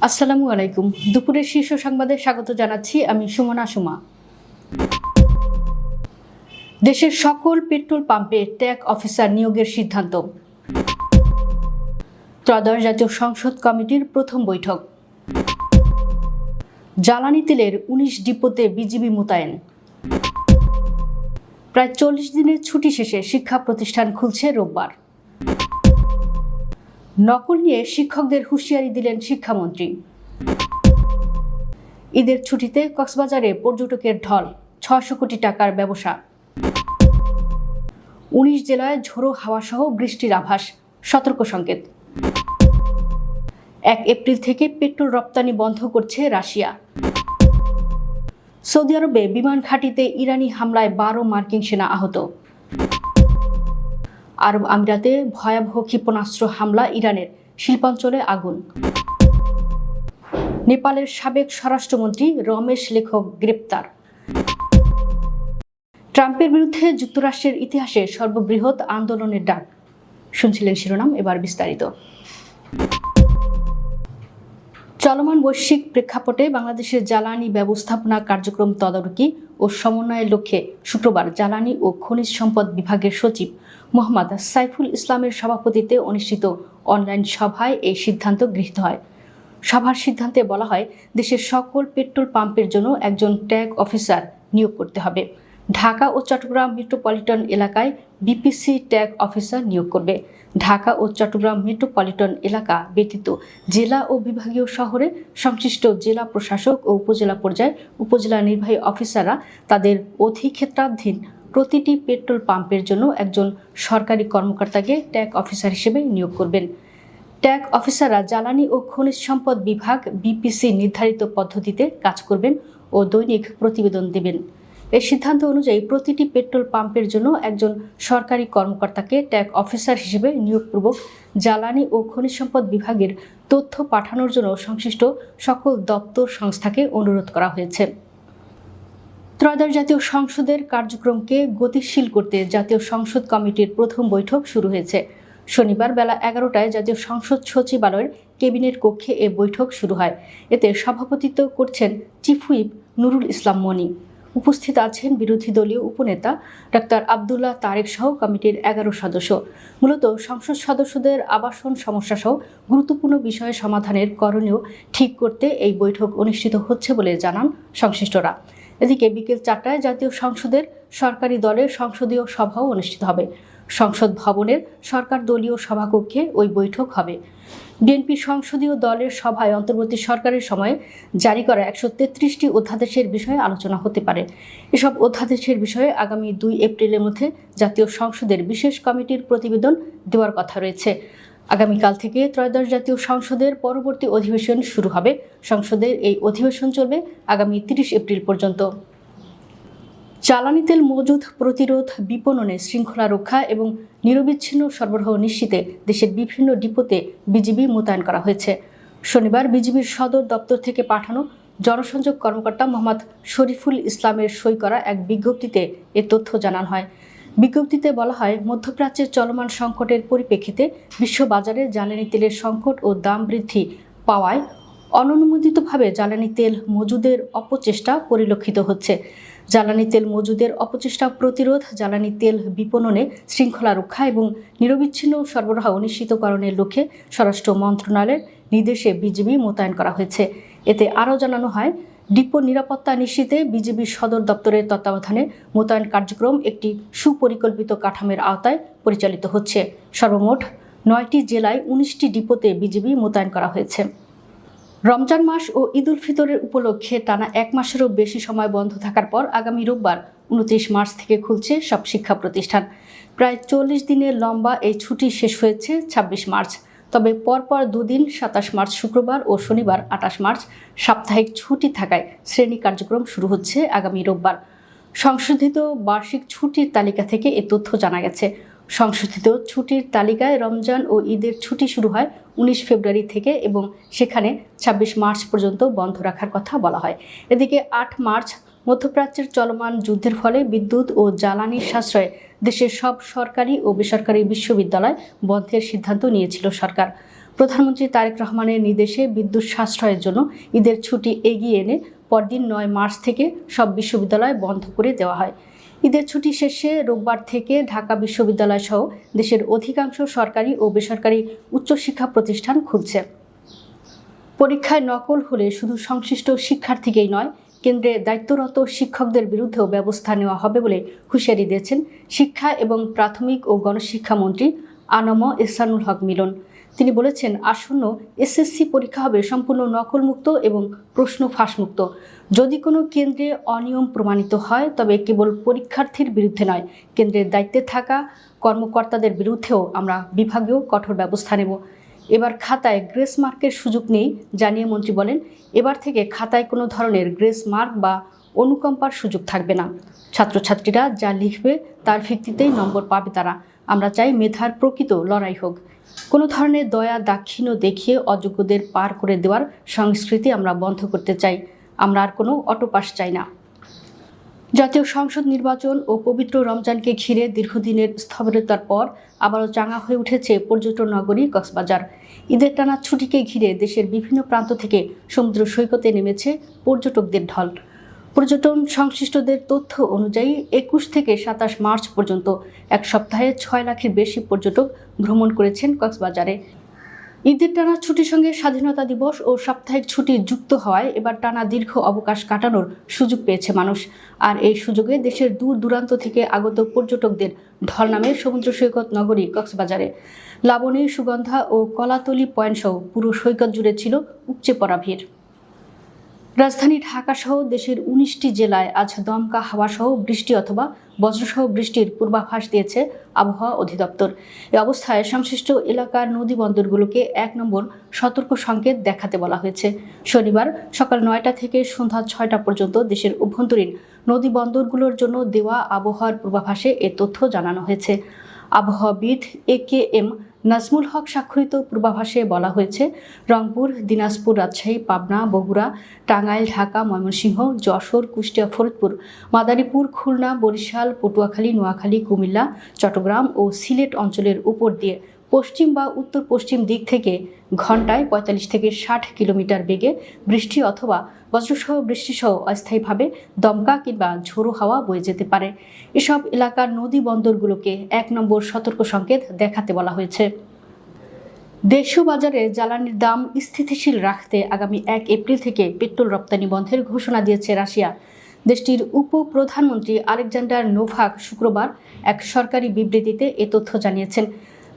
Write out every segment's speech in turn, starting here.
আসসালামু আলাইকুম। দুপুরের শীর্ষ সংবাদে স্বাগত জানাচ্ছি আমি সুমনা সুমা। দেশের সকল পেট্রোল পাম্পে ট্যাগ অফিসার নিয়োগের সিদ্ধান্ত। ত্রয়োদশ জাতীয় সংসদ কমিটির প্রথম বৈঠক। জ্বালানি তেলের ১৯ ডিপোতে বিজিবি মোতায়েন। প্রায় ৪০ দিনের ছুটি শেষে শিক্ষা প্রতিষ্ঠান খুলছে রোববার। নকল নিয়ে শিক্ষকদের হুঁশিয়ারি দিলেন শিক্ষামন্ত্রী। ঈদের ছুটিতে কক্সবাজারে পর্যটকের ঢল, ৬০০ কোটি টাকার ব্যবসা। ১৯ জেলায় ঝোড়ো হাওয়াসহ বৃষ্টির আভাস, সতর্ক সংকেত। ১ এপ্রিল থেকে পেট্রোল রপ্তানি বন্ধ করছে রাশিয়া। সৌদি আরবে বিমান ঘাঁটিতে ইরানি হামলায় ১২ মার্কিন সেনা আহত। আরব আমিরাতে ভয়াবহ ক্ষেপণাস্ত্র হামলা ইরানের, শিল্পাঞ্চলে আগুন। নেপালের সাবেক স্বরাষ্ট্রমন্ত্রী রমেশ লেখক গ্রেপ্তার। ট্রাম্পের বিরুদ্ধে যুক্তরাষ্ট্রের ইতিহাসে সর্ববৃহৎ আন্দোলনের ডাক। শুনছিলেন শিরোনাম, এবার বিস্তারিত। চলমান বৈশ্বিক প্রেক্ষাপটে বাংলাদেশের জ্বালানি ব্যবস্থাপনা কার্যক্রম তদারকি ও সমন্বয়ের লক্ষ্যে শুক্রবার জ্বালানি ও খনিজ সম্পদ বিভাগের সচিব মোহাম্মদ সাইফুল ইসলামের সভাপতিত্বে অনুষ্ঠিত অনলাইন সভায় এই সিদ্ধান্ত গৃহীত হয়। সভার সিদ্ধান্তে বলা হয়, দেশের সকল পেট্রোল পাম্পের জন্য একজন ট্যাগ অফিসার নিয়োগ করতে হবে। ঢাকা ও চট্টগ্রাম মেট্রোপলিটন এলাকায় বিপিসি ট্যাগ অফিসার নিয়োগ করবে। ঢাকা ও চট্টগ্রাম মেট্রোপলিটন এলাকা ব্যতীত জেলা ও বিভাগীয় শহরে সংশ্লিষ্ট জেলা প্রশাসক ও উপজেলা পর্যায়ে উপজেলা নির্বাহী অফিসাররা তাদের অধিক্ষেত্রাধীন প্রতিটি পেট্রোল পাম্পের জন্য একজন সরকারি কর্মকর্তাকে ট্যাগ অফিসার হিসেবে নিয়োগ করবেন। ট্যাগ অফিসাররা জ্বালানি ও খনিজ সম্পদ বিভাগ বিপিসি নির্ধারিত পদ্ধতিতে কাজ করবেন ও দৈনিক প্রতিবেদন দেবেন। এই সিদ্ধান্ত অনুযায়ী প্রতিটি পেট্রোল পাম্পের জন্য একজন সরকারি কর্মকর্তাকে ট্যাগ অফিসার হিসেবে নিয়োগপূর্বক জ্বালানি ও খনিজ সম্পদ বিভাগের তথ্য পাঠানোর জন্য সংশ্লিষ্ট সকল দপ্তর সংস্থাকে অনুরোধ করা হয়েছে। ত্রয়োদশ জাতীয় সংসদের কার্যক্রমকে গতিশীল করতে জাতীয় সংসদ কমিটির প্রথম বৈঠক শুরু হয়েছে। শনিবার বেলা ১১টায় জাতীয় সংসদ সচিবালয়ের ক্যাবিনেট কক্ষে এ বৈঠক শুরু হয়। এতে সভাপতিত্ব করছেন চিফ হুইপ নুরুল ইসলাম মনি। উপস্থিত আছেন বিরোধী দলীয় উপনেতা ডাক্তার আবদুল্লাহ তারেক সহ কমিটির ১১ সদস্য। মূলত সংসদ সদস্যদের আবাসন সমস্যা সহ গুরুত্বপূর্ণ বিষয়ে সমাধানের করণীয় ঠিক করতে এই বৈঠক অনুষ্ঠিত হচ্ছে বলে জানান সংশ্লিষ্টরা। এদিকে বিকেল ৪টায় জাতীয় সংসদের সরকারি দলের সংসদীয় সভাও অনুষ্ঠিত হবে। সংসদ ভবনের সরকার দলীয় সভাকক্ষে ওই বৈঠক হবে। বিএনপি সংসদীয় দলের সভায় অন্তর্বর্তী সরকারের সময়ে জারি করা ১৩৩টি অধ্যাদেশের বিষয়ে আলোচনা হতে পারে। এসব অধ্যাদেশের বিষয়ে আগামী ২ এপ্রিলের মধ্যে জাতীয় সংসদের বিশেষ কমিটির প্রতিবেদন দেওয়ার কথা রয়েছে। আগামীকাল থেকে ত্রয়োদশ জাতীয় সংসদের পরবর্তী অধিবেশন শুরু হবে। সংসদের এই অধিবেশন চলবে আগামী ৩০ এপ্রিল পর্যন্ত। জ্বালানি তেল মজুদ প্রতিরোধ, বিপণনে শৃঙ্খলা রক্ষা এবং নিরবিচ্ছিন্ন সরবরাহ নিশ্চিতে দেশের বিভিন্ন ডিপোতে বিজিবি মোতায়েন করা হয়েছে। শনিবার বিজিবির সদর দপ্তর থেকে পাঠানো জনসংযোগ কর্মকর্তা মোহাম্মদ শরীফুল ইসলামের সই করা এক বিজ্ঞপ্তিতে এ তথ্য জানানো হয়। বিজ্ঞপ্তিতে বলা হয়, মধ্যপ্রাচ্যের চলমান সংকটের পরিপ্রেক্ষিতে বিশ্ববাজারে জ্বালানি তেলের সংকট ও দাম বৃদ্ধি পাওয়ায় অননুমোদিতভাবে জ্বালানি তেল মজুদের অপচেষ্টা পরিলক্ষিত হচ্ছে। জ্বালানি তেল মজুদের অপচেষ্টা প্রতিরোধ, জ্বালানি তেল বিপণনে শৃঙ্খলা রক্ষা এবং নিরবিচ্ছিন্ন সরবরাহ নিশ্চিতকরণের লক্ষ্যে স্বরাষ্ট্র মন্ত্রণালয়ের নির্দেশে বিজিবি মোতায়েন করা হয়েছে। এতে আরও জানানো হয়, ডিপো নিরাপত্তা নিশ্চিতে বিজিবির সদর দপ্তরের তত্ত্বাবধানে মোতায়েন কার্যক্রম একটি সুপরিকল্পিত কাঠামোর আওতায় পরিচালিত হচ্ছে। সর্বমোট ৯টি জেলায় ১৯টি ডিপোতে বিজিবি মোতায়েন করা হয়েছে। রমজান মাস ও ঈদ উল ফিতরের উপলক্ষে টানা ১ মাসেরও বেশি সময় বন্ধ থাকার পর আগামী রোববার ২৯ মার্চ থেকে খুলছে সব শিক্ষা প্রতিষ্ঠান। প্রায় ৪০ দিনের লম্বা এই ছুটি শেষ হয়েছে ২৬ মার্চ। তবে পরপর দুদিন ২৭ মার্চ শুক্রবার ও শনিবার ২৮ মার্চ সাপ্তাহিক ছুটি থাকায় শ্রেণী কার্যক্রম শুরু হচ্ছে আগামী রোববার। সংশোধিত বার্ষিক ছুটির তালিকা থেকে এ তথ্য জানা গেছে। সংশোধিত ছুটির তালিকায় রমজান ও ঈদের ছুটি শুরু হয় ১৯ ফেব্রুয়ারি থেকে এবং সেখানে ২৬ মার্চ পর্যন্ত বন্ধ রাখার কথা বলা হয়। এদিকে ৮ মার্চ মধ্যপ্রাচ্যের চলমান যুদ্ধের ফলে বিদ্যুৎ ও জ্বালানির সাশ্রয়ে দেশের সব সরকারি ও বেসরকারি বিশ্ববিদ্যালয় বন্ধের সিদ্ধান্ত নিয়েছিল সরকার। প্রধানমন্ত্রী তারেক রহমানের নির্দেশে বিদ্যুৎ সাশ্রয়ের জন্য ঈদের ছুটি এগিয়ে এনে পরদিন 9 মার্চ থেকে সব বিশ্ববিদ্যালয় বন্ধ করে দেওয়া হয়। ঈদের ছুটি শেষে রোববার থেকে ঢাকা বিশ্ববিদ্যালয় সহ দেশের অধিকাংশ সরকারি ও বেসরকারি উচ্চশিক্ষা প্রতিষ্ঠান খুলছে। পরীক্ষায় নকল হলে শুধু সংশ্লিষ্ট শিক্ষার্থীকেই নয়, কেন্দ্রে দায়িত্বরত শিক্ষকদের বিরুদ্ধেও ব্যবস্থা নেওয়া হবে বলে হুঁশিয়ারি দিয়েছেন শিক্ষা এবং প্রাথমিক ও গণশিক্ষা মন্ত্রী আনম এহসানুল হক মিলন। তিনি বলেছেন, আসন্ন এসএসসি পরীক্ষা হবে সম্পূর্ণ নকলমুক্ত এবং প্রশ্ন ফাঁসমুক্ত। যদি কোনো কেন্দ্রে অনিয়ম প্রমাণিত হয় তবে কেবল পরীক্ষার্থীর বিরুদ্ধে নয়, কেন্দ্রের দায়িত্বে থাকা কর্মকর্তাদের বিরুদ্ধেও আমরা বিভাগীয় কঠোর ব্যবস্থা নেব। এবার খাতায় গ্রেস মার্কের সুযোগ নেই জানিয়ে মন্ত্রী বলেন, এবার থেকে খাতায় কোনো ধরনের গ্রেস মার্ক বা অনুকম্পার সুযোগ থাকবে না। ছাত্রছাত্রীরা যা লিখবে তার ভিত্তিতেই নম্বর পাবে তারা। আমরা চাই মেধার প্রকৃত লড়াই হোক। কোনো ধরনের দয়া দাক্ষিণ্য দেখিয়ে অযোগ্যদের পার করে দেওয়ার সংস্কৃতি আমরা বন্ধ করতে চাই। আমরা আর কোনো অটোপাস চাই না। জাতীয় সংসদ নির্বাচন ও পবিত্র রমজানকে ঘিরে দীর্ঘদিনের স্থবিরতার পর আবারও চাঙা হয়ে উঠেছে পর্যটন নগরী কক্সবাজার। ঈদের টানা ছুটিকে ঘিরে দেশের বিভিন্ন প্রান্ত থেকে সমুদ্র সৈকতে নেমেছে পর্যটকদের ঢল। পর্যটন সংশ্লিষ্টদের তথ্য অনুযায়ী 21 থেকে 27 মার্চ পর্যন্ত এক সপ্তাহে 6 লাখের বেশি পর্যটক ভ্রমণ করেছেন কক্সবাজারে। ঈদের টানা ছুটির সঙ্গে স্বাধীনতা দিবস ও সাপ্তাহিক ছুটি যুক্ত হওয়ায় এবার টানা দীর্ঘ অবকাশ কাটানোর সুযোগ পেয়েছে মানুষ। আর এই সুযোগে দেশের দূর দূরান্ত থেকে আগত পর্যটকদের ঢল নামে সমুদ্র সৈকত নগরী কক্সবাজারে। লাবণী, সুগন্ধা ও কলাতলি পয়েন্টসহ পুরো সৈকত জুড়ে ছিল উপচে পড়া ভিড়। রাজধানী ঢাকাসহ দেশের 19টি জেলায় আজ দমকা হাওয়াসহ বৃষ্টি অথবা বজ্রসহ বৃষ্টির পূর্বাভাস দিয়েছে আবহাওয়া অধিদপ্তর। এ অবস্থায় সংশ্লিষ্ট এলাকার নদী বন্দরগুলোকে 1 নম্বর সতর্ক সংকেত দেখাতে বলা হয়েছে। শনিবার সকাল 9টা থেকে সন্ধ্যা 6টা পর্যন্ত দেশের অভ্যন্তরীণ নদী বন্দরগুলোর জন্য দেওয়া আবহাওয়ার পূর্বাভাসে এ তথ্য জানানো হয়েছে। আবহাওয়াবিদ AKM নাজমুল হক স্বাক্ষরিত পূর্বাভাসে বলা হয়েছে, রংপুর, দিনাজপুর, রাজশাহী, পাবনা, বগুড়া, টাঙ্গাইল, ঢাকা, ময়মনসিংহ, যশোর, কুষ্টিয়া, ফরিদপুর, মাদারীপুর, খুলনা, বরিশাল, পটুয়াখালী, নোয়াখালী, কুমিল্লা, চট্টগ্রাম ও সিলেট অঞ্চলের উপর দিয়ে পশ্চিম বা উত্তর পশ্চিম দিক থেকে ঘন্টায় 45 থেকে 60 কিলোমিটার বেগে বৃষ্টি অথবা বজ্রসহ বৃষ্টিসহ অস্থায়ীভাবে দমকা কিংবা ঝোড়ো হাওয়া বয়ে যেতে পারে। এসব এলাকার নদী বন্দরগুলোকে 1 নম্বর সতর্ক সংকেত দেখাতে বলা হয়েছে। দেশীয় বাজারে জ্বালানির দাম স্থিতিশীল রাখতে আগামী 1 এপ্রিল থেকে পেট্রোল রপ্তানি বন্ধের ঘোষণা দিয়েছে রাশিয়া। দেশটির উপপ্রধানমন্ত্রী আলেকজান্ডার নোভাক শুক্রবার এক সরকারি বিবৃতিতে এ তথ্য জানিয়েছেন।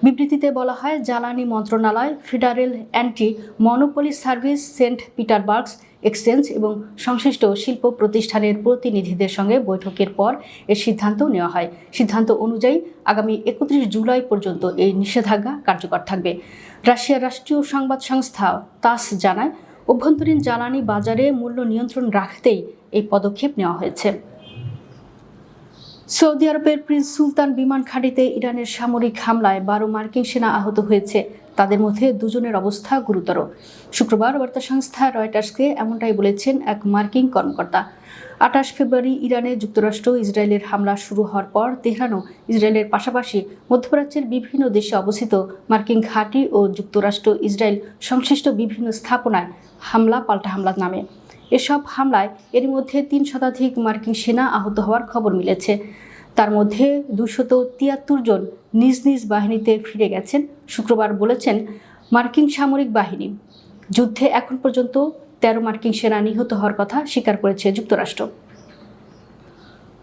বিবৃতিতে বলা হয়, জ্বালানি মন্ত্রণালয়, federal anti monopoly service, Saint Petersburg's exchange এবং সংশ্লিষ্ট শিল্প প্রতিষ্ঠানের প্রতিনিধিদের সঙ্গে বৈঠকের পর এর সিদ্ধান্ত নেওয়া হয়। সিদ্ধান্ত অনুযায়ী আগামী 31 জুলাই পর্যন্ত এই নিষেধাজ্ঞা কার্যকর থাকবে। রাশিয়ার রাষ্ট্রীয় সংবাদ সংস্থা তাস জানায়, অভ্যন্তরীণ জ্বালানি বাজারে মূল্য নিয়ন্ত্রণ রাখতেই এই পদক্ষেপ নেওয়া হয়েছে। সৌদি আরবের প্রিন্স সুলতান বিমান ঘাঁটিতে ইরানের সামরিক হামলায় 12 মার্কিন সেনা আহত হয়েছে। তাদের মধ্যে 2 জনের অবস্থা গুরুতর। শুক্রবার বার্তা সংস্থা রয়টার্সকে এমনটাই বলেছেন এক মার্কিন কর্মকর্তা। 28 ফেব্রুয়ারি ইরানে যুক্তরাষ্ট্র ইসরায়েলের হামলা শুরু হওয়ার পর তেহরানও ইসরায়েলের পাশাপাশি মধ্যপ্রাচ্যের বিভিন্ন দেশে অবস্থিত মার্কিন ঘাঁটি ও যুক্তরাষ্ট্র ইসরায়েল সংশ্লিষ্ট বিভিন্ন স্থাপনায় পাল্টা হামলা নামে। এসব হামলায় এর মধ্যে 3 শতাধিক মার্কিন সেনা আহত হওয়ার খবর মিলেছে। তার মধ্যে 273 জন নিজ নিজ বাহিনীতে ফিরে গেছেন। শুক্রবার বলেছেন মার্কিন সামরিক বাহিনী। যুদ্ধে এখন পর্যন্ত 13 মার্কিন সেনা নিহত হওয়ার কথা স্বীকার করেছে যুক্তরাষ্ট্র।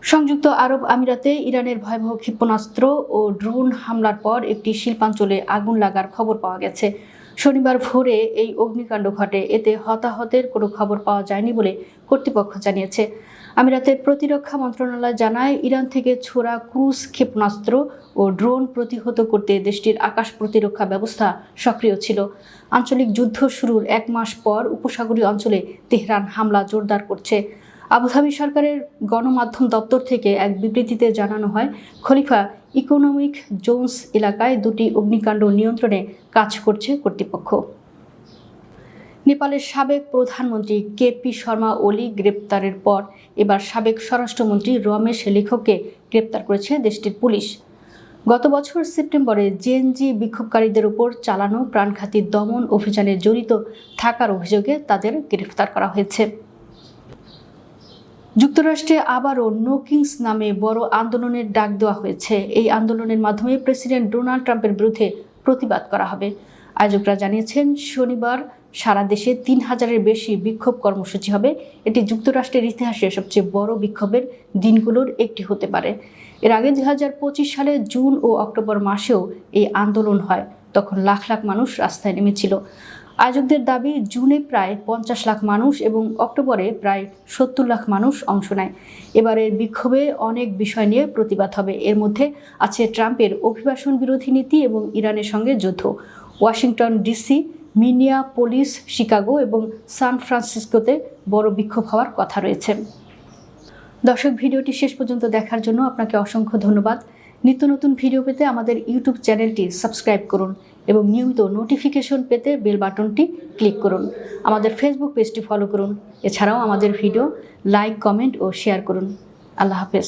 সংযুক্ত আরব আমিরাতে ইরানের ভয়াবহ ক্ষেপণাস্ত্র ও ড্রোন হামলার পর একটি শিল্পাঞ্চলে আগুন লাগার খবর পাওয়া গেছে। শনিবার ভোরে এই অগ্নিকাণ্ড ঘটে। এতে হতাহতের কোনো খবর পাওয়া যায়নি বলে কর্তৃপক্ষ জানিয়েছে। আমিরাতের প্রতিরক্ষা মন্ত্রণালয় জানায়, ইরান থেকে ছোড়া ক্রুজ ক্ষেপণাস্ত্র ও ড্রোন প্রতিহত করতে দেশটির আকাশ প্রতিরক্ষা ব্যবস্থা সক্রিয় ছিল। আঞ্চলিক যুদ্ধ শুরুর 1 মাস পর উপসাগরীয় অঞ্চলে তেহরান হামলা জোরদার করছে। আবুধাবি সরকারের গণমাধ্যম দপ্তর থেকে এক বিবৃতিতে জানানো হয়, খলিফা ইকোনমিক জোনস এলাকায় 2টি অগ্নিকাণ্ড নিয়ন্ত্রণে কাজ করছে কর্তৃপক্ষ। নেপালের সাবেক প্রধানমন্ত্রী KP শর্মা ওলি গ্রেপ্তারের পর এবার সাবেক স্বরাষ্ট্রমন্ত্রী রমেশ লেখককে গ্রেপ্তার করেছে দেশটির পুলিশ। গত বছর সেপ্টেম্বরে জেএনজি বিক্ষোভকারীদের উপর চালানো প্রাণঘাতী দমন অভিযানে জড়িত থাকার অভিযোগে তাদের গ্রেফতার করা হয়েছে। যুক্তরাষ্ট্রে আবারও নো কিংস নামে বড় আন্দোলনের ডাক দেওয়া হয়েছে। এই আন্দোলনের মাধ্যমে প্রেসিডেন্ট ডোনাল্ড ট্রাম্পের বিরুদ্ধে প্রতিবাদ করা হবে। আয়োজকরা জানিয়েছেন শনিবার সারা দেশে ৩,০০০-এর বেশি বিক্ষোভ কর্মসূচি হবে। এটি যুক্তরাষ্ট্রের ইতিহাসে সবচেয়ে বড় বিক্ষোভের দিনগুলোর একটি হতে পারে। এর আগে ২০২৫ সালে জুন ও অক্টোবর মাসেও এই আন্দোলন হয়, তখন লাখ লাখ মানুষ রাস্তায় নেমেছিল। আয়োজকদের দাবি, জুনে প্রায় ৫০ লাখ মানুষ এবং অক্টোবরে প্রায় ৭০ লাখ মানুষ অংশ নেয়। এবারের বিক্ষোভে অনেক বিষয় নিয়ে প্রতিবাদ হবে। এর মধ্যে আছে ট্রাম্পের অভিবাসন বিরোধী নীতি এবং ইরানের সঙ্গে যুদ্ধ। ওয়াশিংটন ডিসি, মিনিয়াপোলিস, শিকাগো এবং সান ফ্রান্সিসকোতে বড় বিক্ষোভ হওয়ার কথা রয়েছে। দর্শক, ভিডিওটি শেষ পর্যন্ত দেখার জন্য আপনাকে অসংখ্য ধন্যবাদ। নিত্য নতুন ভিডিও পেতে আমাদের ইউটিউব চ্যানেলটি সাবস্ক্রাইব করুন এবং নিয়মিত নোটিফিকেশন পেতে বেল বাটনটি ক্লিক করুন। আমাদের ফেসবুক পেজটি ফলো করুন। এছাড়াও আমাদের ভিডিও লাইক, কমেন্ট ও শেয়ার করুন। আল্লাহ হাফেজ।